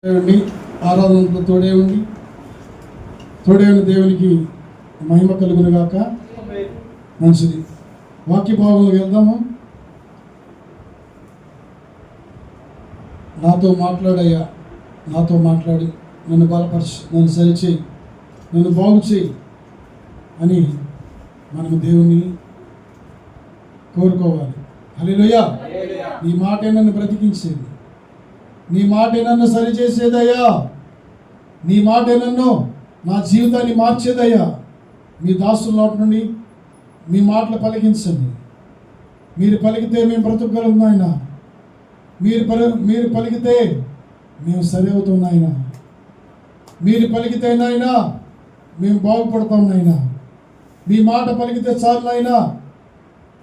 ఆరాధనతో తోడే ఉండి దేవునికి మహిమ కలుగును గాక. మంచిది. వాక్య భాగంలోకి వెళ్దాము. నాతో మాట్లాడయ్యా, నాతో మాట్లాడి నన్ను బలపరిచి, నన్ను సరిచేయి, నన్ను బాగు చేయి అని మనము దేవుణ్ణి కోరుకోవాలి. హల్లెలూయా. నీ మాటే నన్ను బ్రతికించేది, నీ మాటే నన్ను సరిచేసేదయ్యా, నీ మాటే నన్ను నా జీవితాన్ని మార్చేదయ్యా. మీ దాసుల నోటి నుండి మీ మాటలు పలికించండి. మీరు పలికితే మేము బ్రతకగలం నాయన. మీరు పలికితే మేము సరి అవుతాం నాయన. మీరు పలికితే నాయన మేము బాగుపడతాం నాయన. మీ మాట పలికితే చాలు నాయన.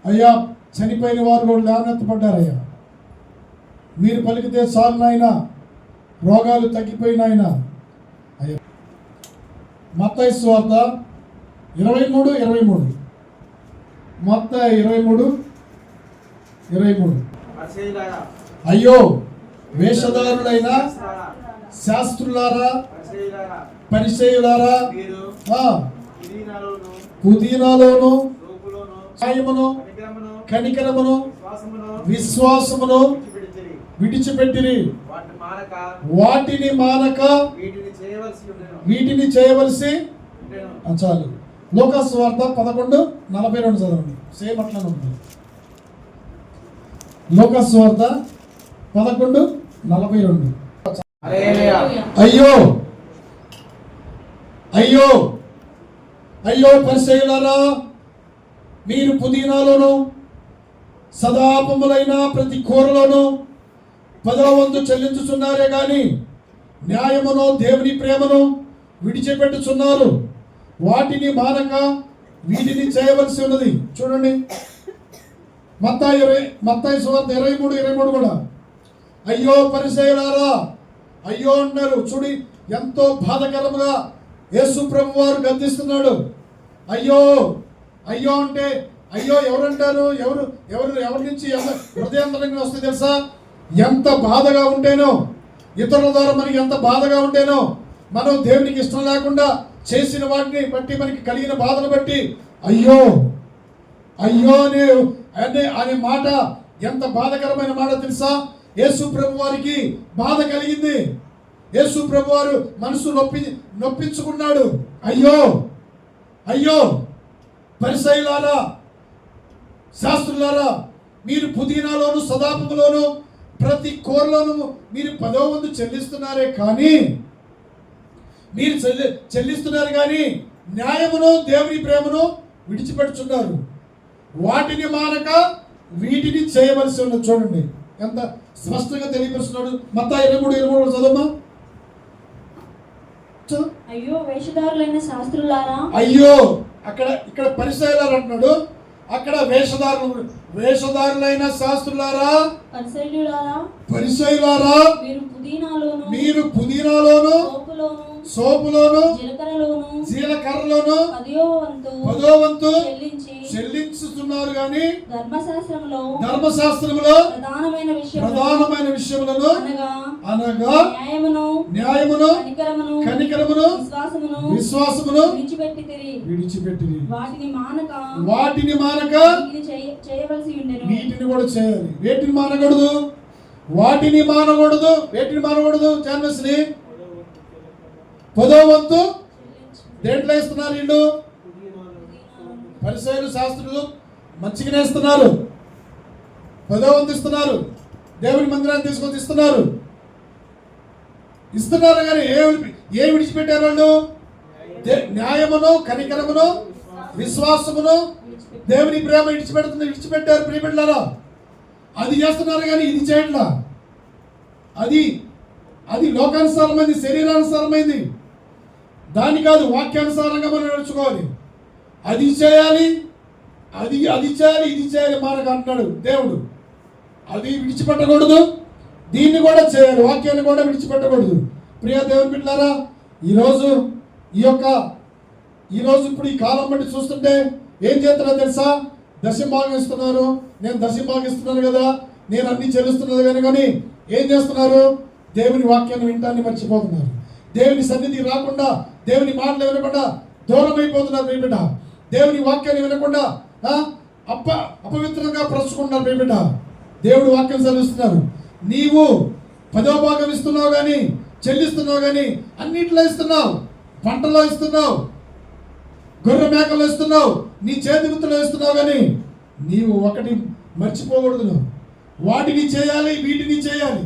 అయ్యా, చనిపోయిన వారు కూడా లేవనెత్తపడ్డారయ్యా. మీరు పలికితే చాలు నాయన, రోగాలు తగ్గిపోయినాయన. అయ్యా, మత్తయి సువార్త 23:23. మత్తయి 23:23. అయ్యో వేషధారులైన శాస్త్రులారా, పరిసయ్యులారా, పుదీనాలోను, సాయమును, కనికరమును, విశ్వాసమును విడిచిపెట్టిరి. వాటిని మానక వీటిని చేయవలసి. చాలు. లూకాసు వార్త 11:42 చదవండి. సేమ్ అట్లానే ఉంది. లూకాసు వార్త 11:42. అయ్యో అయ్యో అయ్యో పరిసయ్యులారా, మీరు పుదీనాలోను సదాపములైన ప్రతి కూరలోను 10వ వంతు చెల్లించుచున్నారే గాని న్యాయమును దేవుని ప్రేమను విడిచిపెట్టుచున్నారు. వాటిని మానక వీటిని చేయవలసి ఉన్నది. చూడండి, మత్తయి సువార్త 23:23 కూడా. అయ్యో పరిసయ్యులారా, అయ్యో అన్నారు. చూడి, ఎంతో బాధకరముగా యేసు ప్రభు వారు గద్దిస్తున్నాడు. అయ్యో అయ్యో అంటే అయ్యో ఎవరంటారు? ఎవరి నుంచి హృదయాంతరంగా వస్తే తెలుసా? ఎంత బాధగా ఉంటేనో, ఇతరుల ద్వారా మనకి ఎంత బాధగా ఉంటేనో, మనం దేవునికి ఇష్టం లేకుండా చేసిన వాటిని బట్టి మనకి కలిగిన బాధను బట్టి అయ్యో అయ్యో అనే మాట ఎంత బాధకరమైన మాట తెలుసా? యేసు ప్రభు వారికి బాధ కలిగింది. యేసు ప్రభు వారు మనసు నొప్పించుకున్నాడు. అయ్యో అయ్యో పరిసయ్యులారా, శాస్త్రులారా, మీరు పుదీనాలోను సదాపములోను ప్రతి కూరలోను మీరు 10వ వంతు చెల్లిస్తున్నారే కానీ మీరు చెల్లిస్తున్నారు కానీ న్యాయమును దేవుని ప్రేమను విడిచిపెట్టుచున్నారు. వాటిని మానక వీటిని చేయవలసి ఉన్నది. చూడండి ఎంత స్పష్టంగా తెలియపరుస్తున్నాడు. మత్తయి 23:23 చదవమ్మా. అయ్యో వేషధారులైన శాస్త్రులారా. అయ్యో, ఇక్కడ పరిసయ్యులారా అంటున్నాడు, అక్కడ వేషధారులైన శాస్త్రులారా, పరిసయ్యులారా, మీరు పుదీనాలోను సోపులోను జీలకర్రలోను 10వ వంతు చెల్లించుతున్నారు గాని ధర్మశాస్త్రములో ప్రధానమైన విషయములను అనగా న్యాయమును, కనికరమును, విశ్వాసమును విడిచిపెట్టిరి. వాటిని మానక వీటిని కూడా చేయాలి. వేటిని మానకూడదు? వాటిని మానకూడదు. వేటిని మానకూడదు? చాన్వస్ని 10వ వంతు దేంట్లో ఇస్తున్నారు వీళ్ళు? పరిసయ్యులు శాస్త్రులు మంచిగానే ఇస్తున్నారు. 10వ వంతు ఇస్తున్నారు. దేవుని మందిరాన్ని తీసుకొని ఇస్తున్నారు కానీ ఏ విడిచిపెట్టారు వాళ్ళు? న్యాయమును, కనికరమును, విశ్వాసమును, దేవుని ప్రేమ విడిచిపెట్టారు. ప్రియబిడ్డలారా, అది చేస్తున్నారు కానీ ఇది చేయట్లా. అది లోకానుసారమైంది, శరీరానుసారమైంది. దాని కాదు, వాక్యానుసారంగా మనం నడుచుకోవాలి. అది చేయాలి, ఇది చేయాలి మనకు అంటున్నాడు దేవుడు. అది విడిచిపెట్టకూడదు, దీన్ని కూడా చేయాలి, వాక్యాన్ని కూడా విడిచిపెట్టకూడదు. ప్రియ దేవుని బిడ్డలారా, ఈరోజు ఇప్పుడు ఈ కాలం బట్టి చూస్తుంటే ఏం చేస్తారో తెలుసా? దశంభాగం ఇస్తున్నారు. నేను దశంభాగం ఇస్తున్నాను కదా, నేను అన్ని చెల్లిస్తున్నది కానీ ఏం చేస్తున్నారు? దేవుని వాక్యాన్ని వినటాన్ని మర్చిపోతున్నారు. దేవుని సన్నిధి రాకుండా, దేవుని మాటలు వినకుండా దూరం అయిపోతున్నారు మీ బిడ్డ. దేవుని వాక్యాన్ని వినకుండా అపవిత్రంగా ప్రస్తుకున్నారు మీ బిడ్డ. దేవుడు వాక్యం చదివిస్తున్నారు. నీవు 10వ భాగం ఇస్తున్నావు కానీ, చెల్లిస్తున్నావు కానీ, అన్నింటిలో ఇస్తున్నావు. పంటలో ఇస్తున్నావు, గొర్రె మేకల్లో ఇస్తున్నావు, నీ చేతి గుర్తులో ఇస్తున్నావు కానీ నీవు ఒకటి మర్చిపోకూడదు. నువ్వు వాటిని చేయాలి, వీటిని చేయాలి.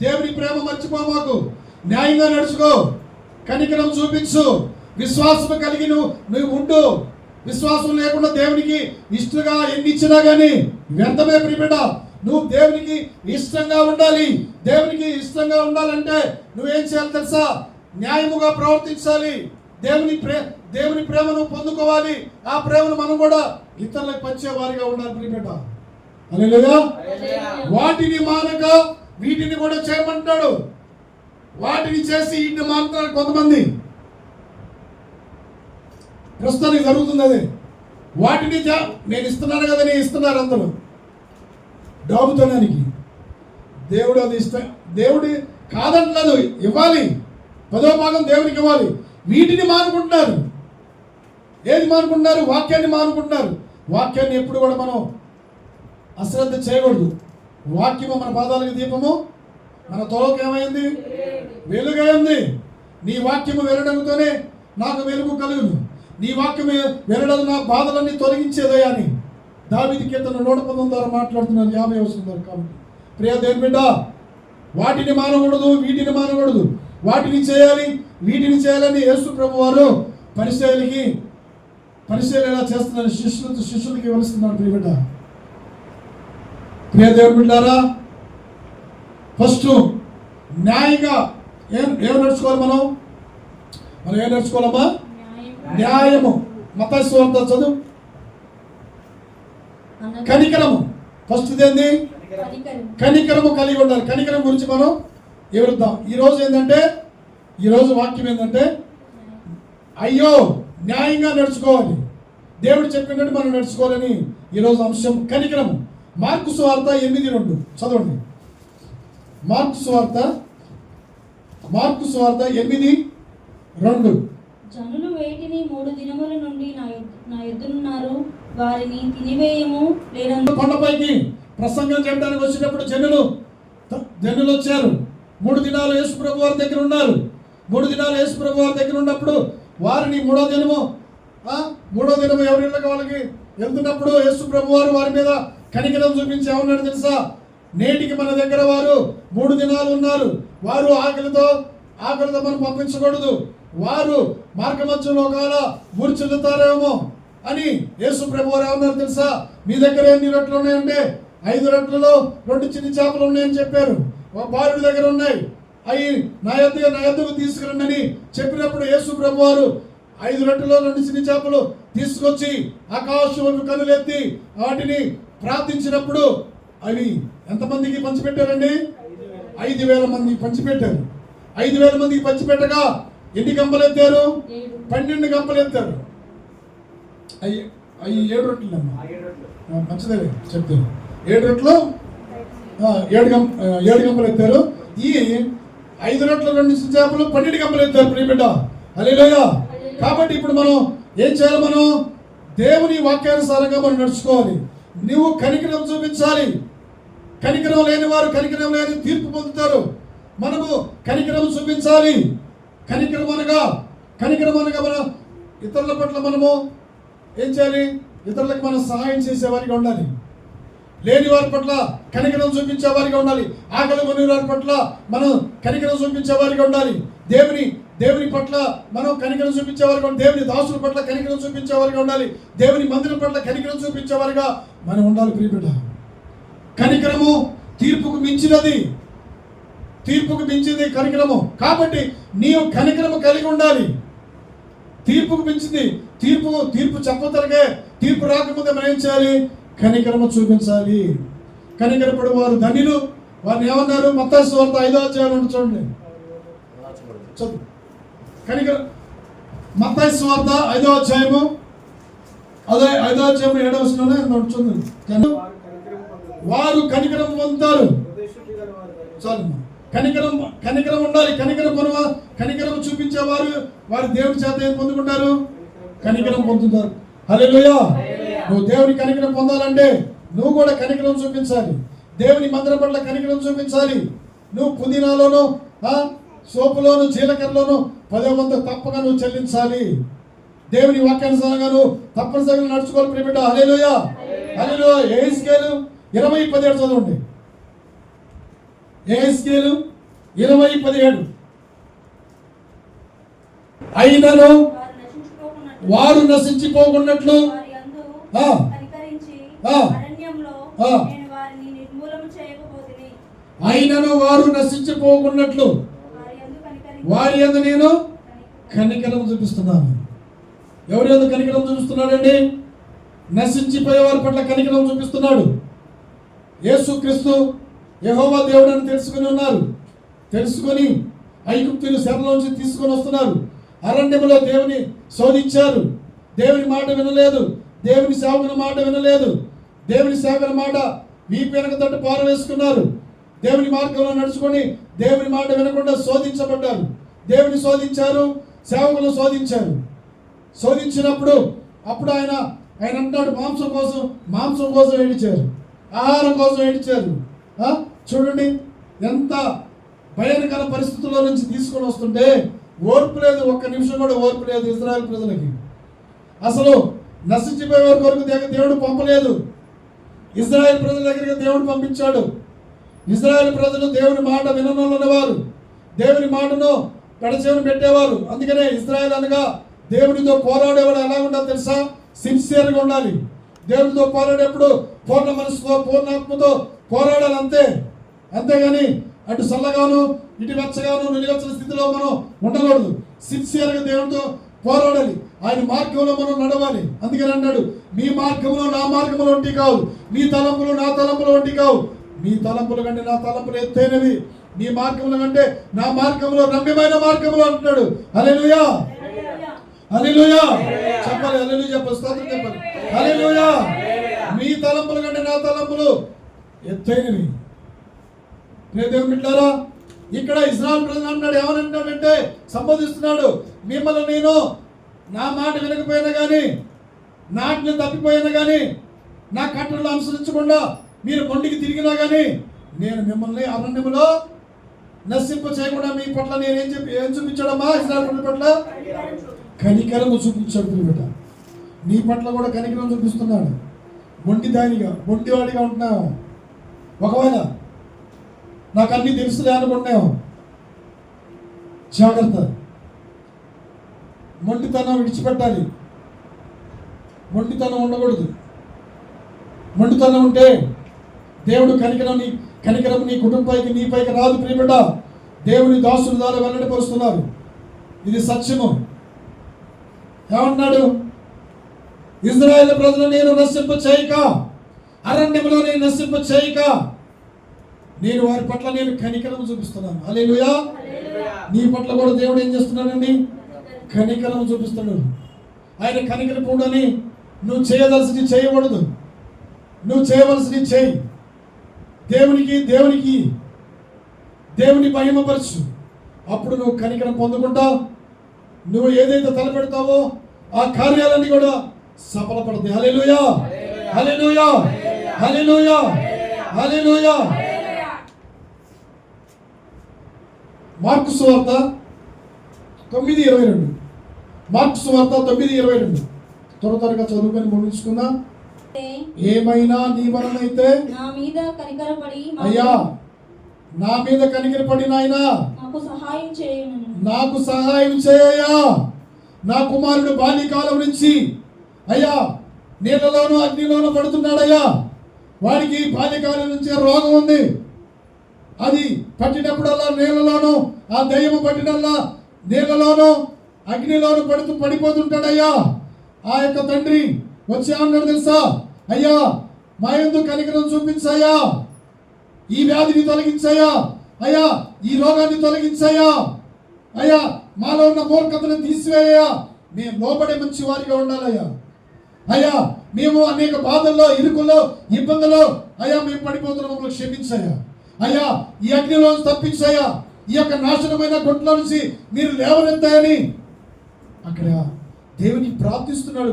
దేవుని ప్రేమ మర్చిపోమాకు. న్యాయంగా నడుచుకో, కనికరం చూపించు, విశ్వాసం కలిగి నువ్వు ఉండు. విశ్వాసం లేకుండా దేవునికి ఇష్టంగా ఎన్ని ఇచ్చినా కానీ వ్యర్థమే ప్రియబిడ్డ. నువ్వు దేవునికి ఇష్టంగా ఉండాలి. దేవునికి ఇష్టంగా ఉండాలంటే నువ్వేం చేయాలి తెలుసా? న్యాయముగా ప్రవర్తించాలి. దేవుని ప్రేమను పొందుకోవాలి. ఆ ప్రేమను మనం కూడా ఇతరులకు పంచే వారిగా ఉండాలి ప్రియబిడ్డ. హల్లెలూయా. వాటిని మానక వీటిని కూడా చేయమంటాడు. వాటిని చేసి వీటిని మానుతారు కొంతమంది. ప్రస్తుతానికి జరుగుతుంది అదే. వాటిని నేను ఇస్తున్నాను కదా, నేను ఇస్తున్నారు అందరూ డాబుతనానికి. దేవుడు అది దేవుడి కాదంటలేదు, ఇవ్వాలి. 10వ భాగం దేవునికి ఇవ్వాలి. వీటిని మానుకుంటున్నారు. ఏది మానుకుంటున్నారు? వాక్యాన్ని మానుకుంటున్నారు. వాక్యాన్ని ఎప్పుడు కూడా మనం అశ్రద్ధ చేయకూడదు. వాక్యము మన పాదాలకు దీపము, మన తోలకు ఏమైంది? వెలుగైంది. నీ వాక్యము వెలడంతోనే నాకు వెలుగు కలుగును. నీ వాక్యము వెలడం నా బాధలన్నీ తొలగించేదయ్యా అని దావీదు కీర్తన 119 ద్వారా మాట్లాడుతున్నారు. 50 వస్తున్నారు. కాబట్టి ప్రియ దేవుని బిడ్డ, వాటిని మానకూడదు, వీటిని మానకూడదు. వాటిని చేయాలి, వీటిని చేయాలని యేసు ప్రభు వారు పరిచర్యలకి ఎలా చేస్తున్నారు శిష్యులకి వివరిస్తున్నారు. ప్రియ బిడ్డ, ప్రియ దేవుని బిడ్డారా, ఫస్ట్ న్యాయంగా ఏం నడుచుకోవాలి? మనం ఏం నడుచుకోవాలమ్మా? న్యాయము. మత్తయి సువార్త చదువు. కనికరము. ఫస్ట్ ఏంది? కనికరము కలిగి ఉండాలి. కనికరం గురించి మనం వివరిద్దాం. ఈరోజు వాక్యం ఏంటంటే అయ్యో న్యాయంగా నడుచుకోవాలి, దేవుడు చెప్పినట్టు మనం నడుచుకోవాలని ఈరోజు అంశం కనికరము. మార్కు సువార్త 8:2 చదవండి. మార్కు సువార్త 8:2. జనులు వేటిని 3 దినముల నుండి నా యుద్ధనున్నారు, వారిని తినివేయము లేనందు. కొండపైకి ప్రసంగం చేయడానికి వచ్చినప్పుడు జనులు వచ్చారు. 3 దినాలు యేసు ప్రభు వారి దగ్గర ఉన్నారు. 3 దినాలు యేసు ప్రభు వారి దగ్గర ఉన్నప్పుడు వారిని మూడో దినము ఎవరి వాళ్ళకి వెళ్తున్నప్పుడు యేసు ప్రభు వారు వారి మీద కనికరం చూపించి ఏమన్నాడు తెలుసా? నేటికి మన దగ్గర వారు 3 దినాలు ఉన్నారు, వారు ఆకలితో మనం పంపించకూడదు, వారు మార్గమధ్యంలో కాల మూర్ఛిల్లుతారేమో అని యేసు ప్రభు వారు ఏమన్నారు తెలుసా? మీ దగ్గర ఎన్ని రొట్టెలు ఉన్నాయంటే 5 రొట్టెలలో 2 చిన్న చేపలు ఉన్నాయని చెప్పారు. బాలుడి దగ్గర ఉన్నాయి, అవి నా యొద్దకు తీసుకురండి అని చెప్పినప్పుడు యేసు ప్రభు వారు 5 రొట్టెలో 2 చిన్న చేపలు తీసుకొచ్చి ఆకాశం కనులెత్తి వాటిని ప్రార్థించినప్పుడు అవి ఎంతమందికి పంచిపెట్టారండి? 5,000 మంది పంచిపెట్టారు. 5,000 మందికి పంచిపెట్టగా ఎన్ని గంపలు ఎత్తారు? 12 గంపలు ఎత్తారు. అవి 7 రొట్టెలు అమ్మా, మంచిదే చెప్తారు. 7 రొట్టెలు 7 గంపలు ఎత్తారు. ఈ 5 రొట్టెలు 2 చేపలు 12 గంపలు ఎత్తారు. ప్రియబిడ్డ, హల్లెలూయా. కాబట్టి ఇప్పుడు మనం ఏం చేయాలి? మనం దేవుని వాక్యానుసారంగా మనం నడుచుకోవాలి. నువ్వు కనికరం చూపించాలి. కనికరం లేని వారు కనికరం లేని తీర్పు పొందుతారు. మనము కనికరం చూపించాలి. కనికరం అనగా మన ఇతరుల పట్ల మనము ఏం చేయాలి? ఇతరులకు మనం సహాయం చేసేవారిగా ఉండాలి. లేని వారి పట్ల కనికరం చూపించేవారిగా ఉండాలి. ఆకలి కొని వారి పట్ల మనం కనికరం చూపించేవారిగా ఉండాలి. దేవుని పట్ల మనం కనికరం చూపించేవారిగా ఉండాలి. దేవుని దాసుల పట్ల కనికరం చూపించేవారిగా ఉండాలి. దేవుని మందిరం పట్ల కనికరం చూపించేవారిగా మనం ఉండాలి. ప్రియబిడ్డ, కనికరము తీర్పుకు మించినది. తీర్పుకు మించింది కనికరము. కాబట్టి నీవు కనికరము కలిగి ఉండాలి. తీర్పుకు మించింది. తీర్పు చెప్పతలకే తీర్పు రాకముందే మనం ఏం చేయాలి? కనికరము చూపించాలి. కనికరపడు వారు ధన్యులు. వారిని ఏమన్నారు? మత్తయి సువార్త 5వ అధ్యాయం చూడండి. చదువు. మత్తయి సువార్త 5వ అధ్యాయము 7వ వచనంలో వారు కనికరం పొందుతారు. చాలు. కనికరం కనికరం ఉండాలి. కనికరం చూపించేవారు వారి దేవుడి చేత ఏం పొందుకుంటారు? కనికరం పొందుతారు. హల్లెలూయా. నువ్వు దేవుని కనికరం పొందాలంటే నువ్వు కూడా కనికరం చూపించాలి. దేవుని మందిరం పట్ల కనికరం చూపించాలి. నువ్వు పుదీనాలోను సోపులోను జీలకర్రలోను 10వ వంతు తప్పగా నువ్వు చెల్లించాలి. దేవుని వాక్యానుసారంగా నువ్వు తప్పనిసరిగా నడుచుకోవాలి ప్రియబిడ్డ. హల్లెలూయా. హల్లెలూయా. యెహెజ్కేలు 20:17 చదవండి. యెహెజ్కేలు 20:17. అయినను వారు నశించిపోకున్నట్లు అయినను వారు నశించిపోకున్నట్లు వారి యందు నేను కనికరం చూపిస్తున్నాను. ఎవరి యందు కనికరం చూపిస్తున్నాడండి? నశించిపోయే వారి పట్ల కనికరం చూపిస్తున్నాడు. యేసుక్రీస్తు యెహోవా దేవుడు అని తెలుసుకుని ఉన్నారు. తెలుసుకొని ఐగుప్తులు చెరలోంచి తీసుకొని వస్తున్నారు. అరణ్యములో దేవుని శోధించారు. దేవుని మాట వినలేదు. దేవుని సేవకుని మాట వినలేదు. దేవుని సేవకుని మాట వీపు వెనక తట్టు పారవేసుకున్నారు. దేవుని మార్గంలో నడుచుకొని దేవుని మాట వినకుండా శోధించబడ్డారు. దేవుని శోధించారు, సేవకులు శోధించారు. శోధించినప్పుడు అప్పుడు ఆయన అంటున్నాడు, మాంసం కోసం ఏడిచారు, ఆహారం కోసం ఏడిచారు. చూడండి ఎంత భయంకర పరిస్థితుల్లో నుంచి తీసుకొని వస్తుంటే ఓర్పు లేదు. ఒక్క నిమిషం కూడా ఓర్పు లేదు ఇశ్రాయేలు ప్రజలకి. అసలు నశించిపోయే వారి కొరకు దేవుడు పంపలేదు. ఇశ్రాయేలు ప్రజల దగ్గరికి దేవుడు పంపించాడు. ఇశ్రాయేలు ప్రజలు దేవుని మాట విననొల్లనివారు, దేవుని మాటను పెడచెవిన పెట్టేవారు. అందుకనే ఇశ్రాయేలు అనగా దేవునితో పోరాడేవాడు ఎలా ఉండాలో తెలుసా? సిన్సియర్గా ఉండాలి. దేవునితో పోరాడేప్పుడు పూర్ణ మనసుతో పూర్ణాత్మతో పోరాడాలి. అంతేగాని అటు చల్లగాను ఇటు వెచ్చగాను నిలువెచ్చని స్థితిలో మనం ఉండకూడదు. సిన్సియర్గా దేవునితో పోరాడాలి. ఆయన మార్గంలో మనం నడవాలి. అందుకని అన్నాడు, మీ మార్గంలో నా మార్గంలో వంటి కావు, మీ తలంపులు నా తలంపులు వంటి కావు. మీ తలంపుల కంటే నా తలంపులు ఎత్తైనవి, మీ మార్గముల కంటే నా మార్గంలో రమ్యమైన మార్గంలో అంటున్నాడు. హల్లెలూయా. హల్లెలూయా చెప్పాలి. హల్లెలూయా చెప్పాలి. స్తోత్రం చెప్పాలి. హల్లెలూయా. మీ తలంపుల కంటే నా తలంపులు ఎత్తైనవి. దేవుని బిడ్డలారా, ఇక్కడ ఇశ్రాయేలు ప్రజలు అన్నాడు, ఏమనంటాడంటే సంబోధిస్తున్నాడు, మిమ్మల్ని నేను నా మాట వినకపోయినా కానీ, నాటిని తప్పిపోయినా కానీ, నా కట్టడలు అనుసరించకుండా మీరు మొండికి తిరిగినా కానీ నేను మిమ్మల్ని అరణ్యములో నశింప చేయకుండా మీ పట్ల నేను ఏం చూపించాడమ్మా? ఇశ్రాయేలు పట్ల కనికరము చూపించాడు. బిడ్డ నీ పట్ల కూడా కనికరం చూపిస్తున్నాడు. మొండివాడిగా ఉంటున్నావు. ఒకవేళ నాకు అన్నీ తెలుసులే అనుకుంటున్నావు, జాగ్రత్త. మొండితనం విడిచిపెట్టాలి. మొండితనం ఉండకూడదు. మొండితనం ఉంటే దేవుడు కనికరం నీ కుటుంబానికి నీపైకి రాదు. ప్రియబిడ్డ, దేవుని దాసుల ద్వారా వెల్లడిపరుస్తున్నారు. ఇది సత్యము. ఏమన్నాడు? ఇశ్రాయేలు ప్రజలు నేను నశింప చేయక, అరణ్యంలో నేను నశింప చేయక, నేను వారి పట్ల నేను కనికరం చూపిస్తున్నాను. హల్లెలూయా. నీ పట్ల కూడా దేవుడు ఏం చేస్తున్నాడండి? కనికరం చూపిస్తున్నాడు. ఆయన కనికరపుడని నువ్వు చేయవలసింది చేయకూడదు. నువ్వు చేయవలసింది చేయి. దేవుని మహిమపరచు. అప్పుడు నువ్వు కనికరం పొందుకుంటావు. నువ్వు ఏదైతే తలపెడతావో ఆ కార్యాలన్నీ కూడా సఫలపడతాయి. హల్లెలూయా. హల్లెలూయా. హల్లెలూయా. హల్లెలూయా. మార్కు సువార్త 9:22. మార్కు సువార్త 9:22. త్వరగా చదువుకొని ముగించుకుందాం. ఏమైనా నీ వలనైతే నా మీద కనికరపడి, అయ్యా నా మీద కనికరపడి నాయనా నాకు సహాయం చేయయ్యా. నా కుమారుడు బాల్యకాలం నుంచి అయ్యా నీళ్ళలోనూ అగ్నిలోనూ పడుతున్నాడయ్యా. వాడికి బాల్యకాలం నుంచి రోగం ఉంది. అది పట్టినప్పుడల్లా నీళ్ళలోనూ, ఆ దయ్యము పట్టినల్లా నీళ్ళలోనూ అగ్నిలోనూ పడిపోతుంటాడయ్యా. ఆ యొక్క తండ్రి వచ్చి అన్నాడు తెలుసా, అయ్యా మా యందు కనికరం చూపించయ్యా, ఈ వ్యాధిని తొలగించయ్యా, అయ్యా ఈ రోగాన్ని తొలగించయ్యా, అయ్యా మాలో ఉన్న మూర్ఖతను తీసివేయ్యా. మేము లోబడే మంచి వారిగా ఉండాలయ్యా. అయ్యా మేము అనేక బాధల్లో, ఇరుకుల్లో, ఇబ్బందుల్లో అయ్యా మేము పడిపోతున్న మమ్మల్ని క్షమించయ్యా. అయ్యా ఈ అగ్నిలో తప్పించయ్యా, ఈ యొక్క నాశనమైన గుంటలో నుంచి మీరు లేవనెత్తాయని అక్కడ దేవుని ప్రార్థిస్తున్నాడు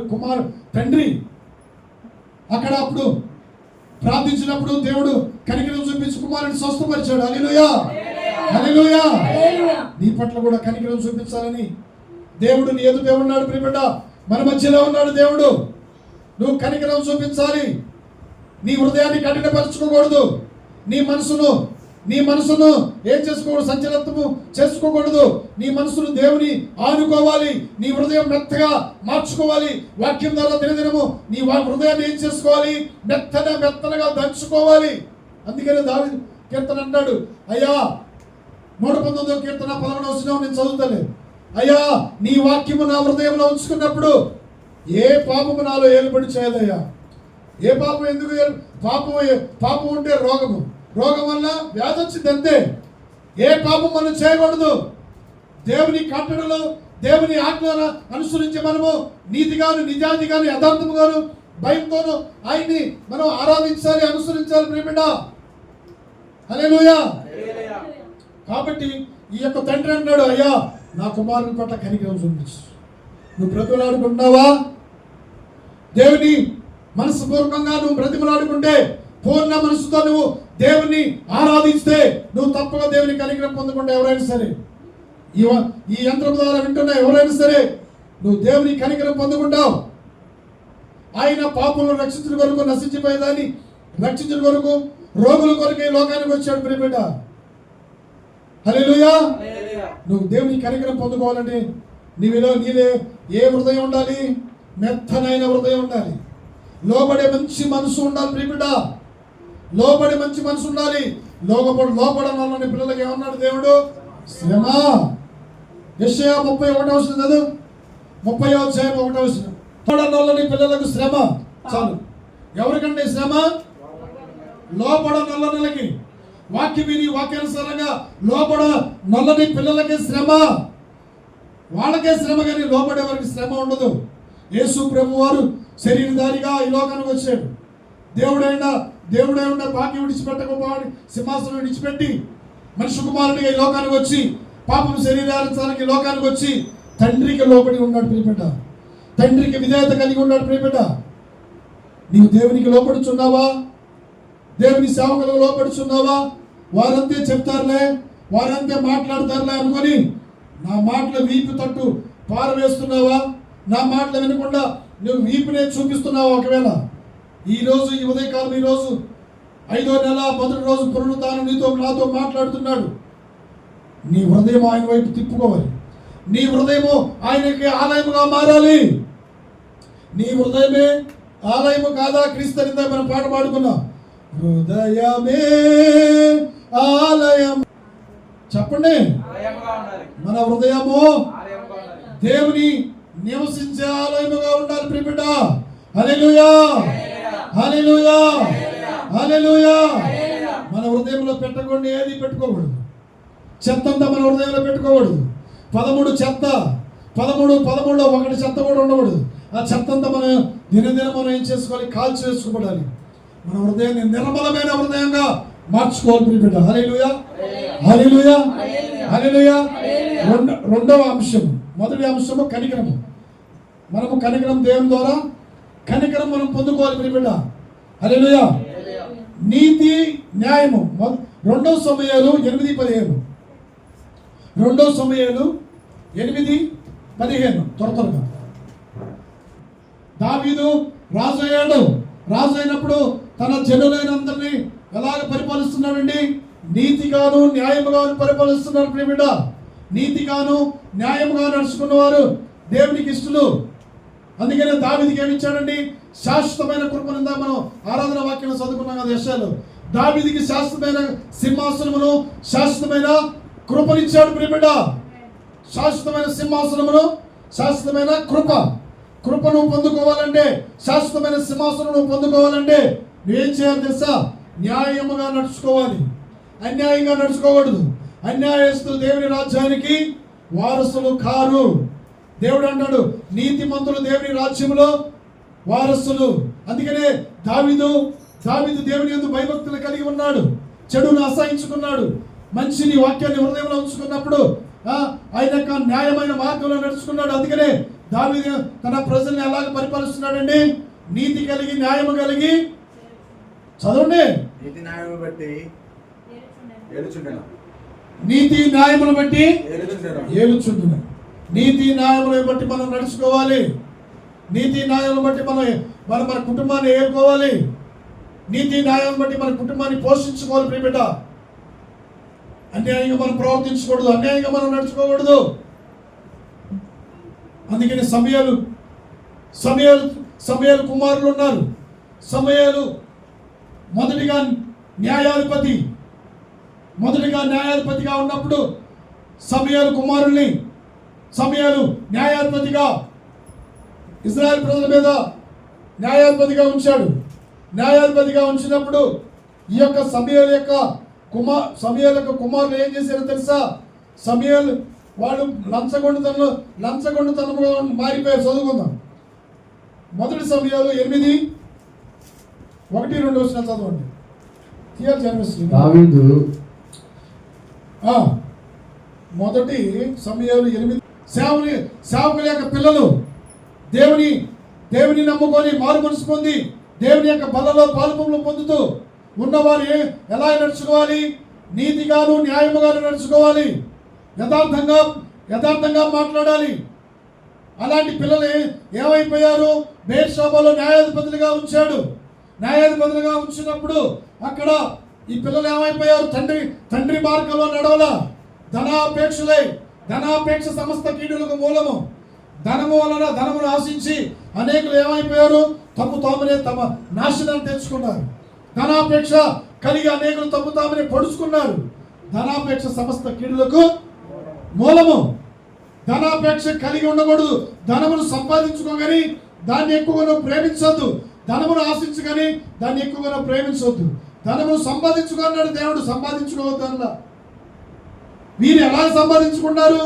తండ్రి. అక్కడ అప్పుడు ప్రార్థించినప్పుడు దేవుడు కనికరం చూపించి కుమారుని స్వస్థపరిచాడు. హల్లెలూయా, హల్లెలూయా. నీ పట్ల కూడా కనికరం చూపించాలని దేవుడు నీ ఎదుటే ఉన్నాడు ప్రియబిడ్డ, మన మధ్యలో ఉన్నాడు దేవుడు. నువ్వు కనికరం చూపించాలి. నీ హృదయాన్ని కఠినపరచుకోకూడదు. నీ మనసును ఏం చేసుకోకూడదు, సంచలనము చేసుకోకూడదు. నీ మనసును దేవుని ఆనుకోవాలి. నీ హృదయం మెత్తగా మార్చుకోవాలి. వాక్యం ద్వారా దినదినము నీ హృదయాన్ని ఏం చేసుకోవాలి, మెత్తనగా దంచుకోవాలి. అందుకనే దావీదు కీర్తన అంటాడు, అయ్యా 119వ కీర్తన 11వ వచనం నేను చదువుతాను. అయ్యా నీ వాక్యము నా హృదయంలో ఉంచుకున్నప్పుడు ఏ పాపము నాలో ఏలుబడి చేయదయ్యా. ఏ పాపం ఎందుకు? పాపం ఉంటే రోగం వల్ల వ్యాధి వచ్చింది అంతే. ఏ పాపం మనం చేయకూడదు. దేవుని కట్టడలు, దేవుని ఆజ్ఞలను అనుసరించి మనము నీతిగాను, నిజాయితీగాను, యథార్థముగాను, భయంతోను ఆయన్ని మనం ఆరాధించాలి, అనుసరించాలి ప్రియబిడ్డ. హల్లెలూయా. కాబట్టి ఈ యొక్క తండ్రి అంటాడు, అయ్యా నా కుమారుని పట్ల కనికరం చూపించు. నువ్వు బ్రతిమలాడుకుంటున్నావా? దేవుని మనస్పూర్వకంగా నువ్వు బ్రతిమలాడుకుంటే, పూర్ణ మనసుతో నువ్వు దేవుని ఆరాధిస్తే, నువ్వు తప్పగా దేవుని కనికరం పొందుకుంటే ఎవరైనా సరే, ఈ యంత్రం ద్వారా వింటున్నా ఎవరైనా సరే, నువ్వు దేవుని కనికరం పొందుకుంటావు. ఆయన పాపులను రక్షించిన కొరకు, నశించిపోయేదాన్ని రక్షించిన కొరకు, రోగుల కొరకు ఈ లోకానికి వచ్చాడు ప్రియబిడ్డ. హల్లెలూయా. నువ్వు దేవుని కనికరం పొందుకోవాలంటే నీదే ఏ హృదయం ఉండాలి? మెత్తనైన హృదయం ఉండాలి. లోబడే మంచి మనసు ఉండాలి ప్రియబిడ్డ. లోబడే మంచి మనసు ఉండాలి. లోబడని పిల్లలకి ఏమన్నాడు దేవుడు? శ్రమ. యెషయా 31వ వచనం చదువు. 30వ అధ్యాయం 1వ వచనం. లోబడని పిల్లలకు శ్రమ. చాలు. ఎవరికంటే శ్రమ? లోబడనొల్లకి. వాక్యం విని వాక్యానుసారంగా లోబడనొల్లని పిల్లలకి శ్రమ. వాళ్ళకే శ్రమ, కానీ లోబడే వారికి శ్రమ ఉండదు. యేసు ప్రభు వారు శరీరధారిగా ఈ లోకానికి వచ్చాడు. దేవుడై ఉన్న భాగ్యం విడిచిపెట్టకపోవని సింహాసనం విడిచిపెట్టి మనిషి కుమారుడిగా ఈ లోకానికి వచ్చి, పాపం శరీరానికి ఈ లోకానికి వచ్చి తండ్రికి లోబడి ఉన్నాడు ప్రియబిడ్డ. తండ్రికి విధేయత కలిగి ఉన్నాడు ప్రియబిడ్డ. నీవు దేవునికి లోపడుచున్నావా? దేవుని సేవకులకు లోపడుచున్నావా? వారంతే చెప్తారులే, వారంతే మాట్లాడతారులే అనుకొని నా మాటలు వీపు తట్టు పారవేస్తున్నావా? నా మాటలు వినకుండా నువ్వు వీపునే చూపిస్తున్నావా? ఒకవేళ ఈరోజు ఈ ఉదయకాలం, ఈరోజు 5వ నెల 1వ రోజు పురుడు తాను నాతో మాట్లాడుతున్నాడు. నీ హృదయం ఆయన వైపు తిప్పుకోవాలి. నీ హృదయము ఆయనకి ఆలయముగా మారాలి. నీ హృదయమే ఆలయము కాదా? క్రీస్తు మనం పాట పాడుకున్నాం, హృదయమే ఆలయం. చెప్పండి, మన హృదయము దేవుని నివసించే ఆలయముగా ఉండాలి ప్రియబిడ్డ. హల్లెలూయా, హల్లెలూయా, హల్లెలూయా. మన హృదయంలో పెట్టకుండా ఏది పెట్టుకోకూడదు. చెత్త అంతా మన హృదయంలో పెట్టుకోకూడదు. 13 చెత్త, 13లో ఒకటి చెత్త కూడా ఉండకూడదు. ఆ చెత్త అంతా మనం దినదినం మనం ఏం చేసుకోవాలి? కాల్చి వేసుకోబడాలి. మన హృదయాన్ని నిర్మలమైన హృదయంగా మార్చుకోవాలి ప్రియబిడ్డ. హల్లెలూయా, హల్లెలూయా, హల్లెలూయా. రెండవ అంశం. మొదటి అంశము కనికరము. మనము కనికరం దేవుని ద్వారా కనికరం మనం పొందుకోవాలి ప్రియబిడ్డ. హల్లెలూయా. నీతి న్యాయము. 2 సమూయేలు 8:15. 2 సమూయేలు 8:15. త్వరగా. దావీదు రాజు అయ్యాడు. రాజు అయినప్పుడు తన జనులైనందరినీ ఎలాగ పరిపాలిస్తున్నాడండి? నీతిగాను న్యాయముగాను పరిపాలిస్తున్నాడు ప్రియబిడ్డ. నీతిగాను న్యాయముగా నడుచుకున్న వారు దేవునికి ఇష్టలు. అందుకనే దావీదుకి ఏమి ఇచ్చాడండి? శాశ్వతమైన కృపను. మనం ఆరాధన వాక్యం చదువుకున్నాం కదా యెషయాలో. దావీదుకి శాశ్వతమైన సింహాసనమును, శాశ్వతమైన కృపనిచ్చాడు ప్రియబిడ్డ. శాశ్వతమైన సింహాసనమును, శాశ్వతమైన కృపను పొందుకోవాలంటే, శాశ్వతమైన సింహాసనం పొందుకోవాలంటే నువ్వేం చేయాలి తెలుసా? న్యాయముగా నడుచుకోవాలి. అన్యాయంగా నడుచుకోకూడదు. అన్యాయస్తులు దేవుని రాజ్యానికి వారసులు కారు. దేవుడు అంటాడు, నీతిమంతులు దేవుని రాజ్యంలో వారసులు. అందుకనే దావీదు దేవుని యందు భయభక్తులు కలిగి ఉన్నాడు. చెడును అసహించుకున్నాడు. మంచిని వాక్యాన్ని హృదయంలో ఉంచుకున్నప్పుడు ఆయన యొక్క న్యాయమైన మార్గంలో నడుచుకున్నాడు. అందుకనే దావీదు తన ప్రజల్ని ఎలాగ పరిపాలిస్తున్నాడండి? నీతి కలిగి, న్యాయము కలిగి, చదవండి. నీతి న్యాయమును బట్టి ఏలుచుండెను. నీతి న్యాయమును బట్టి ఏలుచుండెను. ఏలుచుండును. నీతి న్యాయములను బట్టి మనం నడుచుకోవాలి. నీతి న్యాయములను బట్టి మన కుటుంబాన్ని ఏలుకోవాలి. నీతి న్యాయం బట్టి మన కుటుంబాన్ని పోషించుకోవాలి. ప్రియబిడ్డ, అన్యాయంగా మనం ప్రవర్తించకూడదు, అన్యాయంగా మనం నడుచుకోకూడదు. అందుకని సమయాలు కుమారులు ఉన్నారు. సమయాలు మొదటిగా న్యాయాధిపతిగా ఉన్నప్పుడు సమయాలు కుమారుల్ని న్యాయాధిపతిగా ఇజ్రాయెల్ ప్రజల మీద న్యాయాధిపతిగా ఉంచాడు. న్యాయాధిపతిగా ఉంచినప్పుడు ఈ యొక్క సమయాల యొక్క కుమారులు ఏం చేశారో తెలుసా? సమయాలు వాళ్ళు లంచగొండుతనముగా మారిపోయారు. చదువుకుందాం. మొదటి సమయాలు 8:1-2 చదవండి. దావీదు మొదటి సమయాలు 8. సేవకుల యొక్క పిల్లలు దేవుని నమ్ముకొని మారు మనసు పొంది దేవుని యొక్క బలలో పాల్పొందులు పొందుతూ ఉన్నవారు ఎలా నడుచుకోవాలి? నీతిగాను న్యాయముగాను నడుచుకోవాలి. యథార్థంగా మాట్లాడాలి. అలాంటి పిల్లలు ఏమైపోయారు? బేర్షాబాలో న్యాయాధిపతులుగా ఉంచాడు. న్యాయాధిపతులుగా ఉంచినప్పుడు అక్కడ ఈ పిల్లలు ఏమైపోయారు? తండ్రి మార్గంలో నడవల. ధనాపేక్ష సమస్త కీడులకు మూలము. ధనమును ఆశించి అనేకులు ఏమైపోయారు? తమ్ముతామనే తమ నాశనాన్ని తెచ్చుకున్నారు. ధనాపేక్ష కలిగి అనేకులు తమ్ముతామనే పొడుచుకున్నారు. ధనాపేక్ష సమస్త కీడులకు మూలము. ధనాపేక్ష కలిగి ఉండకూడదు. ధనమును సంపాదించుకోగాని దాన్ని ఎక్కువగా ప్రేమించొద్దు. ధనమును ఆశించగాని దాన్ని ఎక్కువగా ప్రేమించొద్దు. ధనమును సంపాదించుకున్నాడు దేవుడు, సంపాదించుకోవద్దు అన్న. వీరు ఎలాగ సంపాదించుకున్నారు?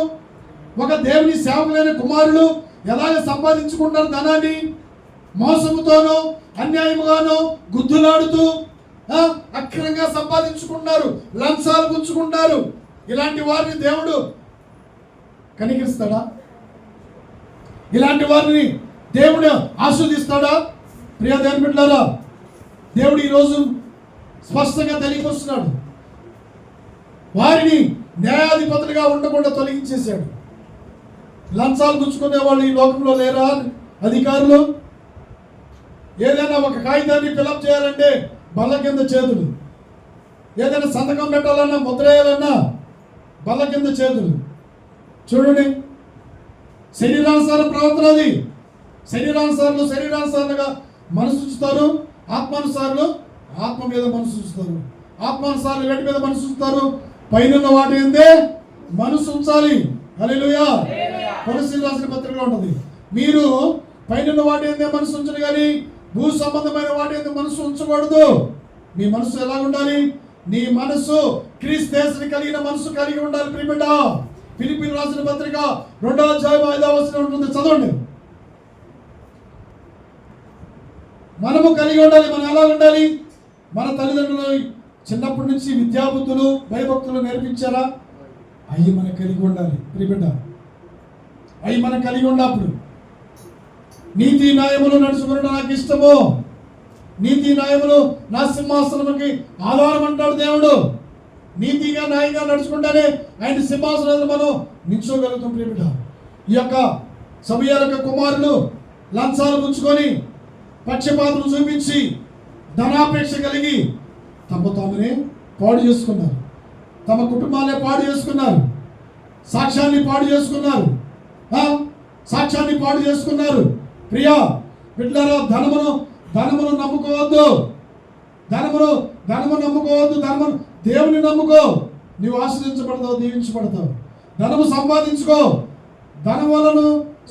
ఒక దేవుని సేవకులైన కుమారులు ఎలాగ సంపాదించుకుంటారు? ధనాన్ని మోసముతోనో అన్యాయముగానో గుద్దులాడుతూ అక్రమంగా సంపాదించుకుంటున్నారు. లంచాలు పుచ్చుకుంటారు. ఇలాంటి వారిని దేవుడు కనికరిస్తాడా? ఇలాంటి వారిని దేవుడు ఆస్వాదిస్తాడా? ప్రియ దేవుని బిడ్డలారా, దేవుడు ఈరోజు స్పష్టంగా తెలియపరుస్తున్నాడు. వారిని న్యాయాధిపతులుగా ఉండకుండా తొలగించేశాడు. లంచాలు పుచ్చుకునే వాళ్ళు ఈ లోకంలో లేరా? అధికారులు ఏదైనా ఒక కాగితాన్ని ఫిలప్ చేయాలంటే బల్ల కింద చేతులు, ఏదైనా సంతకం పెట్టాలన్నా, ముద్ర వేయాలన్నా బల్ల కింద చేతులు. చూడండి, శరీరానుసార ప్రవర్తన అది. శరీరానుసారులుగా మనసు ఉంచుతారు, ఆత్మానుసారులు ఆత్మ మీద మనసు ఉంచుతారు. ఆత్మానుసారులు వేటి మీద మనసు ఉంచుతారు? పైన వాటి ఏందే మనసు ఉంచాలి. హల్లెలూయా. కొలస్సీయులకు రాసిన పత్రికలో ఉంటుంది, మీరు పైన వాటి ఏందే మనసు ఉంచను కానీ భూ సంబంధమైన వాటి ఏందే మనసు ఉంచకూడదు. మీ మనసు ఎలా ఉండాలి? నీ మనసు క్రీస్తు కలిగిన మనసు కలిగి ఉండాలి. ప్రియబిడ్డ, ఫిలిప్పీయులకు రాసిన పత్రిక 2:5 ఉంటుంది, చదవండి. మనము కలిగి ఉండాలి. మనం ఎలా ఉండాలి? మన తల్లిదండ్రులు చిన్నప్పటి నుంచి విద్యాబుద్ధులు భయభక్తులు నేర్పించారా? అవి మనం కలిగి ఉండాలి. ప్రియబిడ్డ, అవి మనం కలిగి ఉన్నప్పుడు నీతి న్యాయములు నడుచుకున్న నాకు ఇష్టము. నీతి న్యాయములు నా సింహాసనముకి ఆధారం అంటాడు దేవుడు. నీతిగా న్యాయంగా నడుచుకుంటేనే ఆయన సింహాసనాలు మనం నిల్చోగలుగుతాం. ప్రియబిడ్డ, ఈ యొక్క సమయాల యొక్క కుమారులు లంచాలు పుచ్చుకొని పక్షపాతం చూపించి ధనాపేక్ష కలిగి తామునే పాడు చేసుకున్నారు. తమ కుటుంబాలే పాడు చేసుకున్నారు. సాక్ష్యాన్ని పాడు చేసుకున్నారు. ప్రియా బిడ్డలారా, ధనమును నమ్ముకోవద్దు. ధనము నమ్ముకోవద్దు. దేవుని నమ్ముకో. నువ్వు ఆశ్రయించబడతావు, దీవించబడతావు. ధనము సంపాదించుకో. ధనం వలన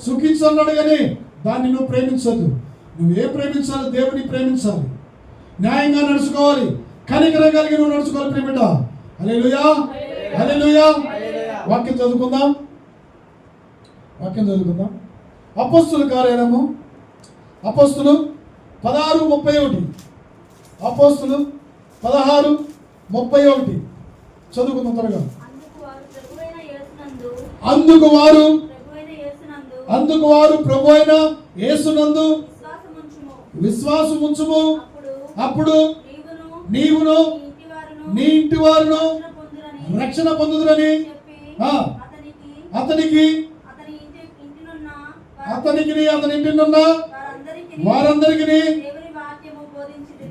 సుఖించన్నాడు కానీ దాన్ని నువ్వు ప్రేమించద్దు. నువ్వే ప్రేమించాలి? దేవుని ప్రేమించాలి. న్యాయంగా నడుచుకోవాలి. కనికరం కలిగి నువ్వు నడుచుకోవాలి. ప్రియబిడ్డ, హల్లెలూయా, హల్లెలూయా. వాక్యం చదువుకుందాం. అపోస్తుల కార్యాలయము 16:31. అపోస్తులు 16 31 చదువుకుందాం త్వరగా. అందుకు వారు ప్రభువైన యేసునందు అందుకు వారు ప్రభు అయిన యేసునందు విశ్వాసముంచుము. అప్పుడు నీవును నీ ఇంటి వారును రక్షణ పొందుదురని అతనికి అతని ఇంటినున్న వారందరికి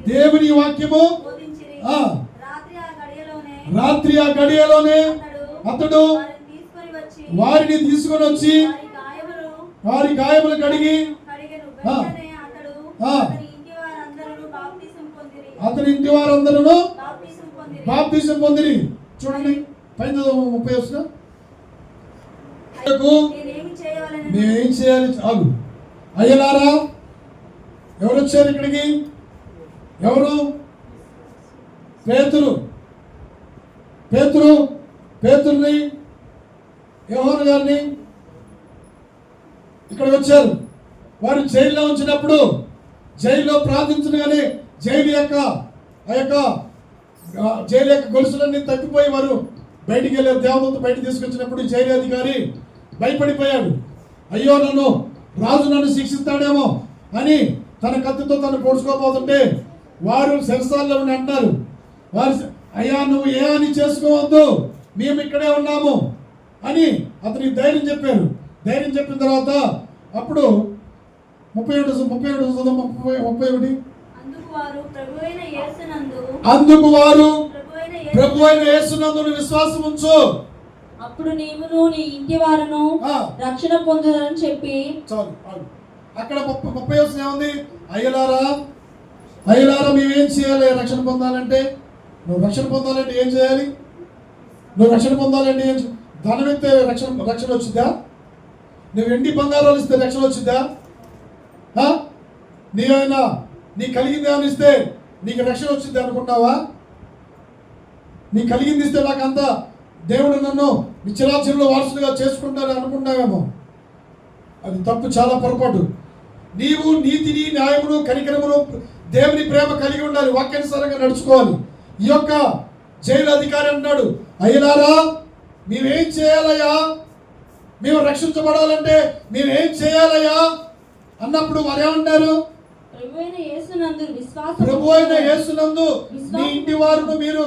దేవుని వాక్యము రాత్రి ఆ గడియలోనే అతడు వారిని తీసుకొని వచ్చి వారి గాయములు కడిగి అతని ఇంటి వారందరూ బాప్తిసం పొందిరి. చూడండి పైన 30 వస్తున్నా. మేమేం చేయాలి? చాలు. అయ్యలారా, ఎవరు వచ్చారు ఇక్కడికి? ఎవరు? పేతురుని యోహాను గారిని ఇక్కడికి వచ్చారు. వారు జైల్లో ఉంచినప్పుడు జైల్లో ప్రార్థించగానే జైలు యొక్క గొలుసులన్నీ తప్పిపోయి వారు బయటికి వెళ్ళారు. దేవదూత బయట తీసుకొచ్చినప్పుడు జైలు అధికారి భయపడిపోయాడు. అయ్యో, రాజు నన్ను శిక్షిస్తాడేమో అని తన కత్తితో తను పొడుచుకోబోతుంటే వారు శిరసాల్లో ఉండి అంటారు, వారు అయ్యా నువ్వు ఏ అని చేసుకోవద్దు, మేము ఇక్కడే ఉన్నాము అని అతనికి ధైర్యం చెప్పారు. ధైర్యం చెప్పిన తర్వాత అప్పుడు 31 అందుకు వారు ప్రభువైన యేసునందు విశ్వాసం ఉంచు. అప్పుడు నీవును నీ ఇంటి వారును రక్షణ పొందుదని చెప్పి. చాలు. అక్కడ 30 వచనం ఏముంది? అయ్యలారా మేమేం చేయాలి? రక్షణ పొందాలంటే నువ్వు రక్షణ పొందాలంటే ఏం చేయాలి? నువ్వు రక్షణ పొందాలంటే ఏం? ధనం ఇస్తే రక్షణ వచ్చిద్దా? నువ్వు వెండి బంగారాలు ఇస్తే రక్షణ వచ్చిద్దా? నీవైనా నీ కలిగింది ఏమైనా ఇస్తే నీకు రక్షణ వచ్చింది అనుకుంటావా? నీ కలిగింది ఇస్తే నాకంతా దేవుడు నన్ను నిత్యరాజ్యంలో వారసులుగా చేసుకుంటాను అనుకుంటావేమో. అది తప్పు, చాలా పొరపాటు. నీవు నీతిని, న్యాయమును, కనికరమును, దేవుని ప్రేమ కలిగి ఉండాలి. వాక్యానుసారంగా నడుచుకోవాలి. ఈ యొక్క జైలు అధికారి అంటాడు, అయ్యలారా మేమేం చేయాలయ్యా? మేము రక్షించబడాలంటే మేమేం చేయాలయ్యా అన్నప్పుడు వారు ఏమంటారు? ప్రభు అయిన యేసునందు మీ ఇంటి వారును మీరు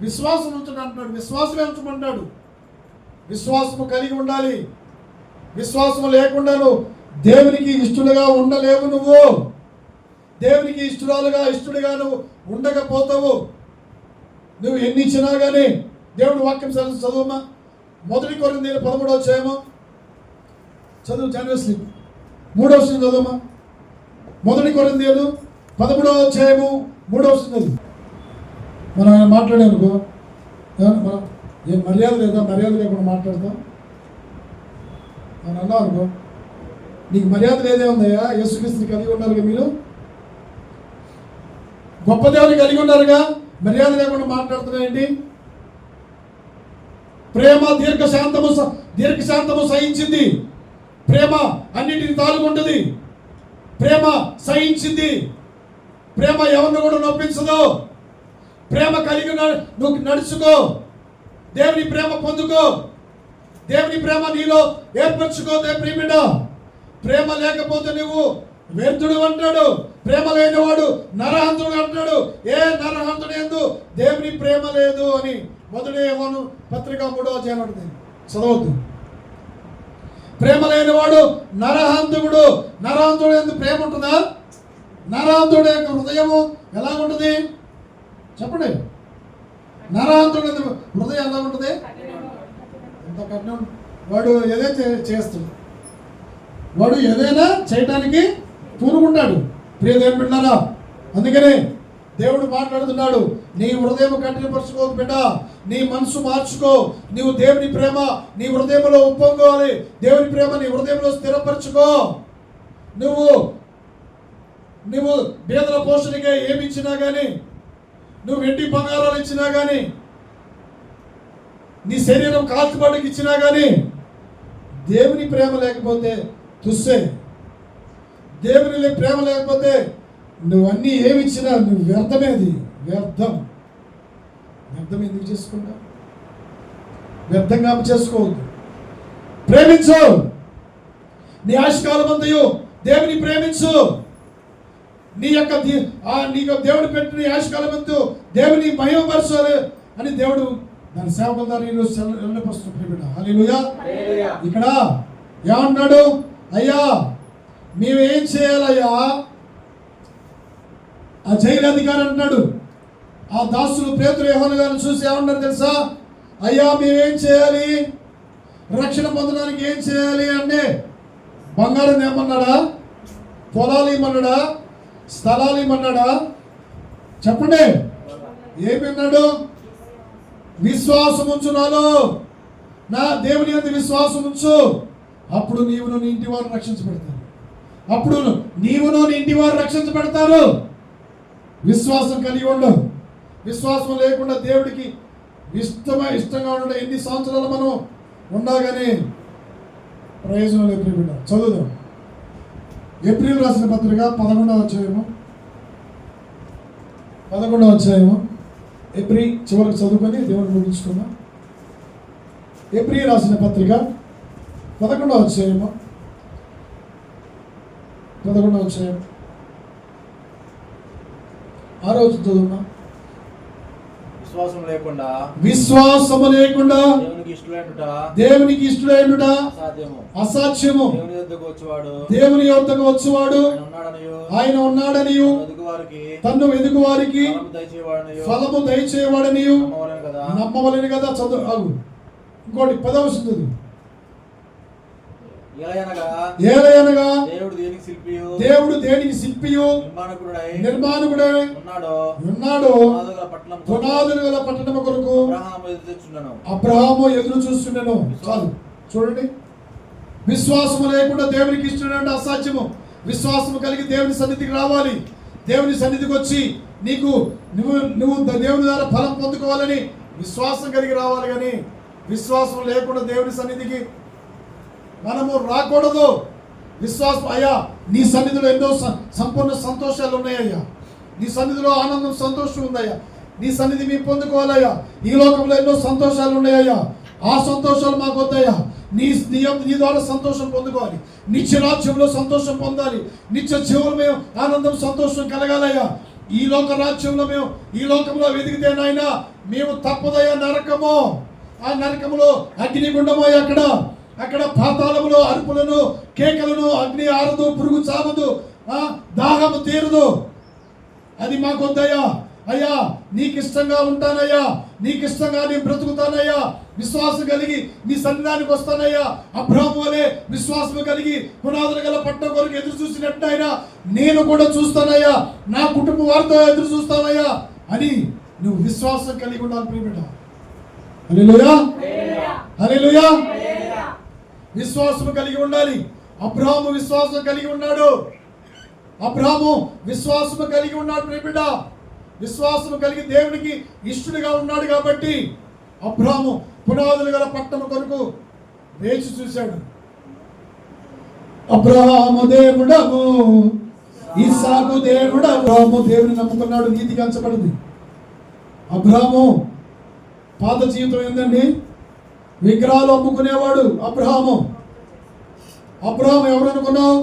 విశ్వాసం ఉంచండి అంటున్నాడు. విశ్వాసమే ఉంచమంటాడు. విశ్వాసము కలిగి ఉండాలి. విశ్వాసము లేకుండాను దేవునికి ఇష్టలుగా ఉండలేవు. నువ్వు దేవునికి ఇష్టడుగా నువ్వు ఉండకపోతావు. నువ్వు ఎన్ని ఇచ్చినా కానీ దేవుడు వాక్యం చదువుమా. 1 కొరింథీయులు 13వ అధ్యాయము చదువు. జాన్వరి 3వ వచనం చదువుమా. 1 కొరింథీయులు 13వ అధ్యాయము 3వ వచనం. మనం మాట్లాడామనుకో, మనం ఏం మర్యాద లేకుండా మాట్లాడతాం. మనం అన్నాం అనుకో, నీకు మర్యాద లేదే ఉందయ్యా, యేసుక్రీస్తుని కలిగి ఉన్నారుగా, మీరు గొప్ప దేవుని కలిగి ఉన్నారుగా, మర్యాద లేకుండా మాట్లాడుతున్నాయండి. ప్రేమ దీర్ఘశాంతము సహించింది. ప్రేమ అన్నిటిని తాలుకుంటుంది. ప్రేమ సహించింది. ప్రేమ ఎవరిని కూడా నొప్పించదు. ప్రేమ కలిగి నువ్వు నడుచుకో. దేవుని ప్రేమ పొందుకో. దేవుని ప్రేమ నీలో ఏర్పరచుకో. దేవుని బిడ్డ, ప్రేమ లేకపోతే నువ్వు వ్యర్థుడు అంటాడు. ప్రేమ లేనివాడు నరహంతుడు అంటాడు. ఏ నరహంతుడు ఎందు దేవుని ప్రేమ లేదు అని 1 యోహాను పత్రిక 3వ అధ్యాయం చదవద్దు. ప్రేమ లేనివాడు నరహంతుడు. నరహంతుడు ఎందు ప్రేమ ఉంటుందా? నరహంతుడు యొక్క హృదయము ఎలా ఉంటుంది చెప్పండి. నరహంతుడు హృదయం ఎలా ఉంటుంది? ఎంత కఠినం. వాడు ఏదైతే చేస్తాడు, వాడు ఏదైనా చేయటానికి పూనుకుంటాడు. ప్రియ దేవుని బిడ్డలారా, అందుకనే దేవుడు మాట్లాడుతున్నాడు, నీ హృదయం కఠినపరచుకో బిడ్డ, నీ మనసు మార్చుకో. నీవు దేవుని ప్రేమ నీ హృదయంలో ఉప్పొంగాలి. దేవుని ప్రేమ నీ హృదయంలో స్థిరపరచుకో. నువ్వు బీదల పోషణగా ఏమి ఇచ్చినా కానీ, నువ్వు వెండి బంగారాలు ఇచ్చినా కానీ, నీ శరీరం కాల్చుబాటుకి ఇచ్చినా కానీ, దేవుని ప్రేమ లేకపోతే తుస్సే. దేవుని ప్రేమ లేకపోతే నువ్వు అన్నీ ఏమి ఇచ్చినా నువ్వు వ్యర్థమే. అది వ్యర్థం. వ్యర్థం ఎందుకు చేసుకుంటా? వ్యర్థంగా చేసుకోవద్దు. ప్రేమించు. నీ ఆయుష్కాలం అంతయు దేవుని ప్రేమించు. నీకు దేవుడు పెట్టిన నీ ఆయుష్కాలం అంతు దేవుని మహిమపరచాలి అని దేవుడు దాని సేవకుల ద్వారా ఈరోజు వెళ్ళపరుస్తున్న హల్లెలూయా. ఇక్కడ ఏమన్నాడు? అయ్యా మేమేం చేయాలయ్యా? ఆ జైలు అధికారి అంటున్నాడు. ఆ దాసులు పేతురు యోహాను గారిని చూసి ఏమన్నారు తెలుసా? అయ్యా మేమేం చేయాలి? రక్షణ పొందడానికి ఏం చేయాలి అంటే బంగారం ఏమన్నాడా? పొలాలు ఇమ్మన్నాడా? స్థలాలు ఇమ్మన్నాడా? చెప్పండి. ఏమన్నాడు? విశ్వాసం ఉంచు నాలో, నా దేవుని యందు విశ్వాసం ఉంచు, అప్పుడు నీవును నీ ఇంటి వారు రక్షించబడతారు. అప్పుడు నీవును నీ ఇంటి వారు రక్షించబడతారు. విశ్వాసం కలిగి ఉండు. విశ్వాసం లేకుండా దేవుడికి ఇష్టంగా ఉండడం ఎన్ని సంవత్సరాలు మనం ఉండగానే ప్రయోజనం లేదు. చదువుదాం. ఏప్రిల్ రాసిన పత్రిక 11వ అధ్యాయము ఏప్రిల్ చివరికి చదువుకొని దేవుని ముగించుకుందాం. ఏప్రిల్ రాసిన పత్రిక 11వ అధ్యాయము 6వ చదువుదాం. విశ్వాసము లేకుండా దేవునికి ఇష్టడైనట అసాధ్యము. దేవుని యొద్దకు వచ్చువాడు ఆయన ఉన్నాడనియు తన్ను వెదుకు వారికి ఫలము దయచేవాడనియు నమ్మవలెను కదా. చదువు. ఇంకోటి 10వ చదువు. ఏలయనగా దేవుడు దేనికి శిల్పియు నిర్మాణకుడై ఉన్నాడు. పునాదులు గల పట్టణము కొరకు అబ్రహాము ఎదురు చూస్తుండెను. చాలు చూడండి. విశ్వాసము లేకుండా దేవునికి ఇష్టం అసాధ్యము. విశ్వాసము కలిగి దేవుని సన్నిధికి రావాలి. దేవుని సన్నిధికి వచ్చి నువ్వు దేవుని ద్వారా ఫలం పొందుకోవాలని విశ్వాసం కలిగి రావాలి. కానీ విశ్వాసం లేకుండా దేవుని సన్నిధికి మనము రాకూడదు. విశ్వాసం. అయ్యా నీ సన్నిధిలో ఎన్నో సంపూర్ణ సంతోషాలు ఉన్నాయ్యా. నీ సన్నిధిలో ఆనందం సంతోషం ఉందయ్యా. నీ సన్నిధి మేము పొందుకోవాలయ్యా. ఈ లోకంలో ఎన్నో సంతోషాలు ఉన్నాయ్యా. ఆ సంతోషాలు మాకు వద్దయ్యా. నీ ద్వారా సంతోషం పొందుకోవాలి. నిత్య రాజ్యంలో సంతోషం పొందాలి. నిత్య జీవులు మేము ఆనందం సంతోషం కలగాలయ్యా. ఈ లోక రాజ్యంలో మేము ఈ లోకంలో వెతికితే నాయన మేము తప్పదయ్యా నరకము. ఆ నరకములో అగ్నిగుండమో అక్కడ పాతాళములో అరుపులను కేకలను అగ్ని ఆరదు, పురుగు చావదు, దాహము తీరదు. అది మాకు వద్దయ్యా. అయ్యా నీకు ఇష్టంగా ఉంటానయ్యా. నీకు ఇష్టంగా నేను బ్రతుకుతానయ్యా. విశ్వాసం కలిగి నీ సన్నిధానికి వస్తానయ్యా. అబ్రహాము వలె విశ్వాసం కలిగి పునాదులు గల పట్టణం కొరకు ఎదురు చూసినట్టు అయినా నేను కూడా చూస్తానయ్యా. నా కుటుంబం వారితో ఎదురు చూస్తానయ్యా అని నువ్వు విశ్వాసం కలిగి ఉండాలి ప్రియబిడ్డ. హల్లెలూయా, హల్లెలూయా. విశ్వాసం కలిగి ఉండాలి. అబ్రహాము విశ్వాసం కలిగి ఉన్నాడు. అబ్రహాము విశ్వాసం కలిగి ఉన్నాడు ప్రియబిడ్డ. విశ్వాసం కలిగి దేవునికి ఇష్టడుగా ఉన్నాడు కాబట్టి అబ్రహాము పునాదులు గల పట్టణం కొరకు వేచి చూశాడు. అబ్రహాము దేవుడము, ఇస్సాకు దేవుడు. అబ్రహాము దేవుని నమ్ముకున్నాడు, నీతి కంచబడింది. అబ్రహాము పాత జీవితం ఏందండి? విగ్రహాలు అమ్ముకునేవాడు అబ్రహాము. అబ్రహాము ఎవరు అనుకున్నావు?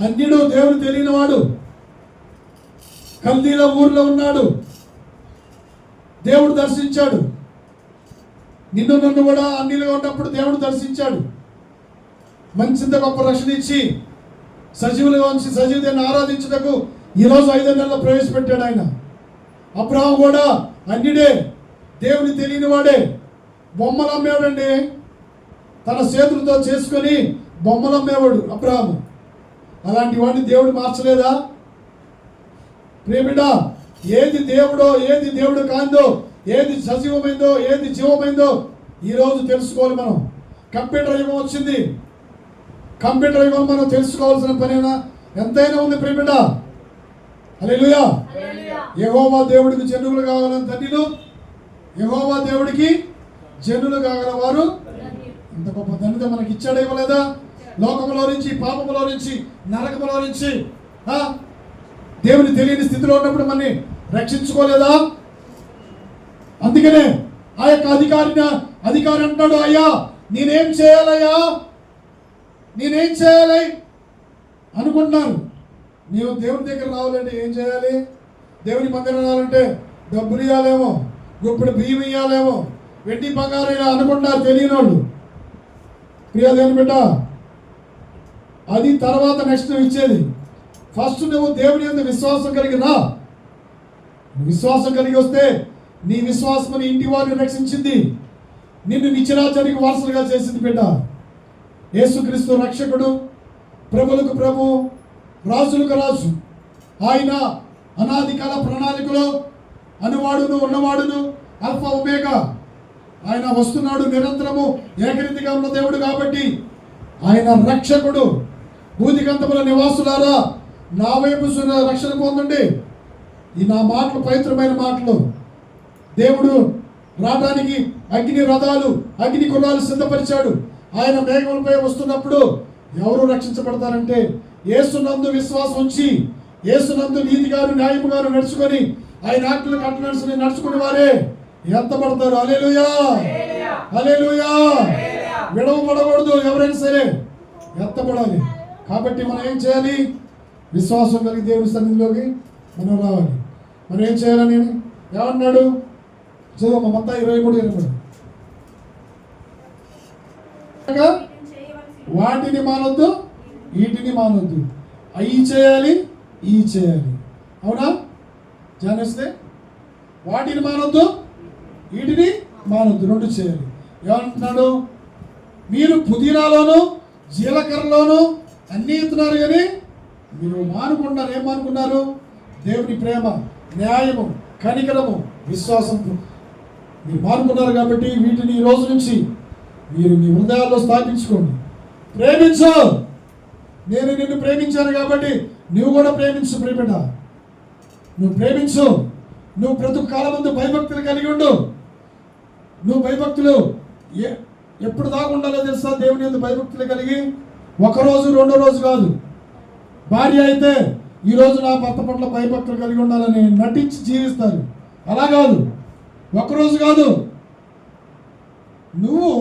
అన్యుడు, దేవుడు తెలియని వాడు. కల్దీల ఊర్లో ఉన్నాడు. దేవుడు దర్శించాడు. నన్ను కూడా అన్యులుగా ఉన్నప్పుడు దేవుడు దర్శించాడు. మంచింత గొప్ప రక్షణ ఇచ్చి సజీవులుగా ఉంచి సజీవుని ఆరాధించుటకు ఈరోజు 5 నెలలు ప్రవేశపెట్టాడు ఆయన. అబ్రహాము కూడా అన్యుడే, దేవుని తెలియని వాడే. బొమ్మలు అమ్మేవాడండి. తన చేతులతో చేసుకొని బొమ్మలు అమ్మేవాడు అబ్రహాము. అలాంటి వాడిని దేవుడు మార్చలేదా ప్రియబిడ్డ? ఏది దేవుడో ఏది దేవుడు కాందో, ఏది సజీవమైందో ఏది జీవమైందో ఈరోజు తెలుసుకోవాలి మనం. కంప్యూటర్ యుగం వచ్చింది. కంప్యూటర్ యుగం మనం తెలుసుకోవాల్సిన పనేనా ఎంతైనా ఉంది ప్రియబిడ్డ. హల్లెలూయా. యెహోవా దేవుడికి జనులు కావాలని ధన్యులు. యెహోవా దేవుడికి జనులు కాగలవారు. ఇంత గొప్ప ధన్యత మనకి ఇచ్చాడు, ఇవ్వలేదా? లోకంలో నుంచి, పాపములో నుంచి, నరకములో నుంచి దేవుని తెలియని స్థితిలో ఉన్నప్పుడు మనని రక్షించుకోలేదా? అందుకనే ఆ యొక్క అధికారి అంటాడు, అయ్యా నేనేం చేయాలయ్యా, నేనేం చేయాలి అనుకుంటున్నారు. నీవు దేవుని దగ్గర రావాలంటే ఏం చేయాలి? దేవుని మందిరం రావాలంటే డబ్బులు ఇవ్వాలేమో, గుప్పుడు బియ్యం ఇవ్వాలేమో, వెండి బంగారం ఇలా అనుకుంటారు తెలియని వాళ్ళు. ప్రియా దేవుని బిడ్డ, అది తర్వాత నెక్స్ట్ నువ్వు ఇచ్చేది. ఫస్ట్ నువ్వు దేవుని యందు విశ్వాసం కలిగి రా. విశ్వాసం కలిగి వస్తే నీ విశ్వాసం నీ ఇంటి వారిని రక్షించింది, నిన్ను నిత్యరాజ్యానికి వారసులుగా చేసింది బిడ్డ. యేసుక్రీస్తు రక్షకుడు, ప్రభులకు ప్రభు, రాజులకు రాజు. ఆయన అనాది కాల ప్రణాళికలో అనువాడును ఉన్నవాడును, అల్ఫా ఒమేగా. ఆయన వస్తున్నాడు, నిరంతరము ఏకరీతిగా ఉన్న దేవుడు కాబట్టి ఆయన రక్షకుడు. భూదిగంతముల నివాసులారా నా వైపు రక్షణ పొందండి. ఈ నా మాటలు పవిత్రమైన మాటలు. దేవుడు రావడానికి అగ్ని రథాలు, అగ్ని గుర్రాలు సిద్ధపరిచాడు. ఆయన మేఘములపై వస్తున్నప్పుడు ఎవరు రక్షించబడతారంటే యేసునందు విశ్వాసం ఉంచి, యేసునందు నీతిగాను న్యాయముగాను నడుచుకొని ఆయన ఆజ్ఞలు కట్టనడుచుని నడుచుకునే వారే ఎత్తబడతారు. హల్లెలూయా, హల్లెలూయా. విడవబడకూడదు, ఎవరైనా సరే ఎత్తబడాలి. కాబట్టి మనం ఏం చేయాలి? విశ్వాసం కలిగి దేవుని సన్నిధిలోకి మనం రావాలి. మనం ఏం చేయాలని ఏమన్నాడు? చదువు మత్తయి 23:23. వాటిని మానొద్దు, వీటిని మానొద్దు, అవి చేయాలి, ఇవి చేయాలి. అవునా? జానేస్తే వాటిని మానొద్దు, వీటిని మానొద్దు, రెండు చేయాలి. ఏమంటున్నాడు? మీరు పుదీనాలోను జీలకర్రలోను అన్నీ ఇస్తున్నారు కానీ మీరు మానుకుంటున్నారు. ఏం మానుకున్నారు? దేవుని ప్రేమ, న్యాయము, కనికరము, విశ్వాసం మీరు మానుకున్నారు. కాబట్టి వీటిని ఈ రోజు నుంచి మీరు మీ హృదయాల్లో స్థాపించుకోండి. ప్రేమించు. నేను నిన్ను ప్రేమించాను కాబట్టి నువ్వు కూడా ప్రేమించు. ప్రేమిట నువ్వు ప్రేమించు. నువ్వు ప్రతి కాలం ముందు భయభక్తులు కలిగి ఉండు. నువ్వు భయభక్తులు ఎప్పుడు దాకా ఉండాలో తెలుసా? దేవుని యందు భయభక్తులు కలిగి ఒకరోజు రెండో రోజు కాదు. భార్య అయితే ఈరోజు నా భర్త పట్ల భయభక్తులు కలిగి ఉండాలని నటించి జీవిస్తారు. అలా కాదు, ఒకరోజు కాదు. నువ్వు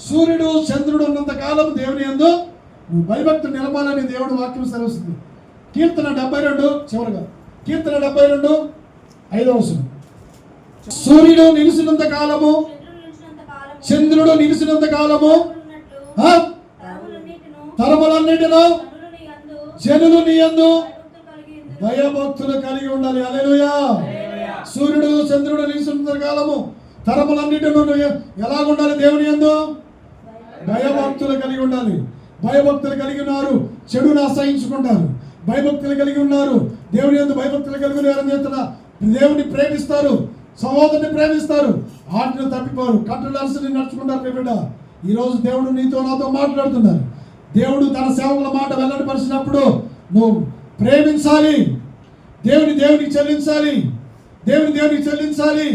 సూర్యుడు చంద్రుడు ఉన్నంత కాలం దేవుని యందు నువ్వు భయభక్తులు నిలపాలని దేవుడు వాక్యం సెలవుస్తుంది. కీర్తన 72 చివరిగా, కీర్తన 72 5వ వచనం. సూర్యుడు నిలిచినంత కాలము, చంద్రుడు నిలిచినంత కాలము తరములన్నిటిలో జనులు నీ యందు భయభక్తులు కలిగి ఉండాలి. హల్లెలూయా. సూర్యుడు చంద్రుడు నిలిచినంత కాలము తరములన్నిటిలో ఎలాగ ఉండాలి? దేవుని యందు భయభక్తులు కలిగి ఉండాలి. భయభక్తులు కలిగి ఉన్నారు, చెడును అసహించుకుంటారు. భయభక్తులు కలిగి ఉన్నారు, దేవుని యందు భయభక్తులు కలిగి ఉన్నారు. చేస్తున్నా దేవుని ప్రేమిస్తారు, సహోదరుని ప్రేమిస్తారు, ఆజ్ఞలు తప్పిపోరు, కట్టడాల్సి నడుచుకుంటారు. బిడ్డ, ఈరోజు దేవుడు నీతో నాతో మాట్లాడుతున్నారు. దేవుడు తన సేవకుల మాట వెల్లడిపరిచినప్పుడు నువ్వు ప్రేమించాలి, దేవునికి చెల్లించాలి, దేవునికి చెల్లించాలి,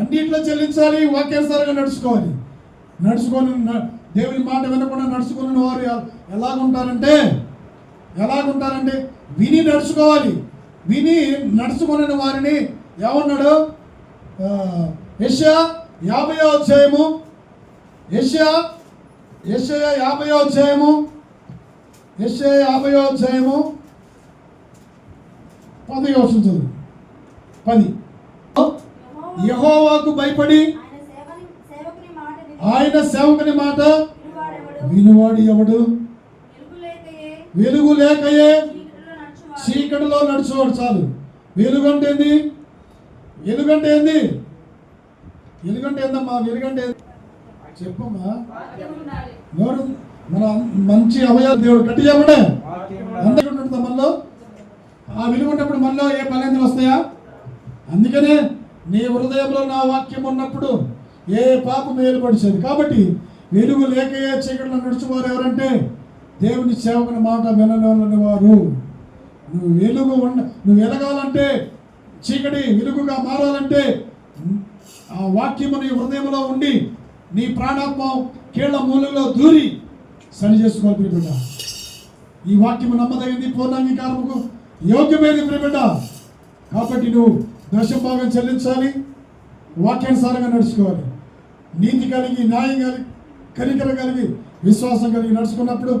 అన్నింటిలో చెల్లించాలి. వాక్యానుసారంగా నడుచుకోవాలి. నడుచుకొని దేవుని మాట వినకుండా నడుచుకున్న వారు ఎలాగుంటారంటే విని నడుచుకోవాలి. విని నడుచుకునే వారిని ఏమన్నాడు? యెషయా 50వ అధ్యాయము, యెషయా 50వ అధ్యాయము, యెషయా 50వ అధ్యాయము 10వ వచనం చదువు. 10. యెహోవాకు భయపడి ఆయన సేవకుని మాట వినువాడు ఎవడు? వెలుగు లేకయే చీకటిలో నడుచువాడు. చాలు. వెలుగంటే ఏంది? వెలుగంటే ఏంది? వెలుగంటే ఏందమ్మా? వెలుగంటే చెప్పమ్మా. ఎవరు మన మంచి అవయాలు దేవుడు గట్టి చెప్పడే అందరికీ ఉంటుంది మనలో. ఆ వెలుగు ఉన్నప్పుడు మనలో ఏ బలహీనతలు వస్తాయా? అందుకనే నీ హృదయంలో నా వాక్యం ఉన్నప్పుడు ఏ పాపం ఏలుపడిచేది. కాబట్టి వెలుగు లేకయే చీకటిలో నడుచువారు ఎవరంటే దేవుని సేవకుని మాట వినని వారు. నువ్వు వెలగాలంటే, చీకటి వెలుగుగా మారాలంటే ఆ వాక్యము నీ హృదయంలో ఉండి నీ ప్రాణాత్మ కీళ్ల మూలలో దూరి సరి చేసుకోవాలి. బిడ్డ, ఈ వాక్యము నమ్మదగింది, పూర్ణాంగీకారముకు యోగ్యమైనది బిడ్డ. కాబట్టి నువ్వు దశభాగం చెల్లించాలి. వాక్యానుసారంగా నడుచుకోవాలి. నీతి కలిగి, న్యాయం కలిగి, కనికరం కలిగి, విశ్వాసం కలిగి నడుచుకున్నప్పుడు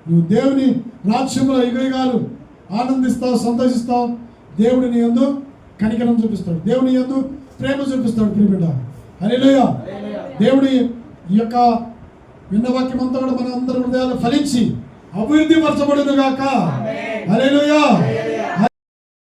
నువ్వు దేవుని రాజ్యంలో యుగయుగాలు ఆనందిస్తావు, సంతోషిస్తావు. దేవుడు నీ యందు కనికరం చూపిస్తాడు, దేవుని యందు ప్రేమ చూపిస్తాడు. ప్రియబిడ్డ, హల్లెలూయా. దేవుడి ఈ యొక్క విన్న వాక్యం అంతా కూడా మన అందరి హృదయాలు ఫలించి అభివృద్ధి పరచబడును గాక. హల్లెలూయా.